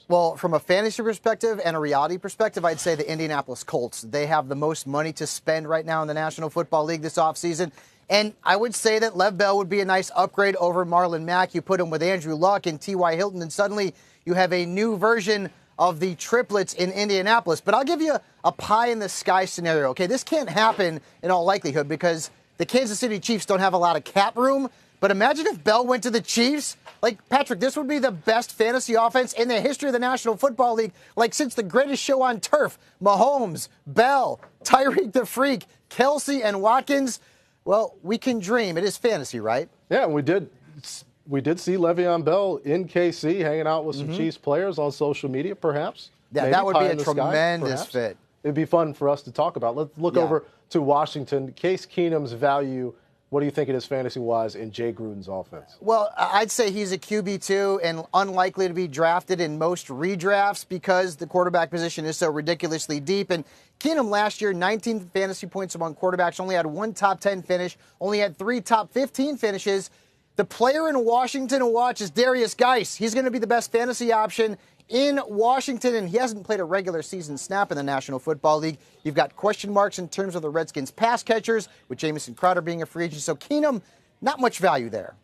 Well, from a fantasy perspective and a reality perspective, I'd say the Indianapolis Colts. They have the most money to spend right now in the National Football League this offseason. And I would say that Lev Bell would be a nice upgrade over Marlon Mack. You put him with Andrew Luck and T.Y. Hilton, and suddenly you have a new version of the triplets in Indianapolis. But I'll give you a pie-in-the-sky scenario. Okay, this can't happen in all likelihood because the Kansas City Chiefs don't have a lot of cap room. But imagine if Bell went to the Chiefs. Like, Patrick, this would be the best fantasy offense in the history of the National Football League, like since the greatest show on turf. Mahomes, Bell, Tyreek the Freak, Kelsey, and Watkins. Well, we can dream. It is fantasy, right? Yeah, we did see Le'Veon Bell in KC hanging out with some Chiefs players on social media, perhaps. Yeah, Maybe that would be a tremendous fit. It'd be fun for us to talk about. Let's look over to Washington. Case Keenum's value, what do you think it is fantasy-wise in Jay Gruden's offense? Well, I'd say he's a QB2 and unlikely to be drafted in most redrafts because the quarterback position is so ridiculously deep. And Keenum last year, 19 fantasy points among quarterbacks, only had one top 10 finish, only had 3 top 15 finishes. The player in Washington to watch is Darius Geis. He's going to be the best fantasy option in Washington, and he hasn't played a regular season snap in the National Football League. You've got question marks in terms of the Redskins' pass catchers, with Jamison Crowder being a free agent. So Keenum, not much value there.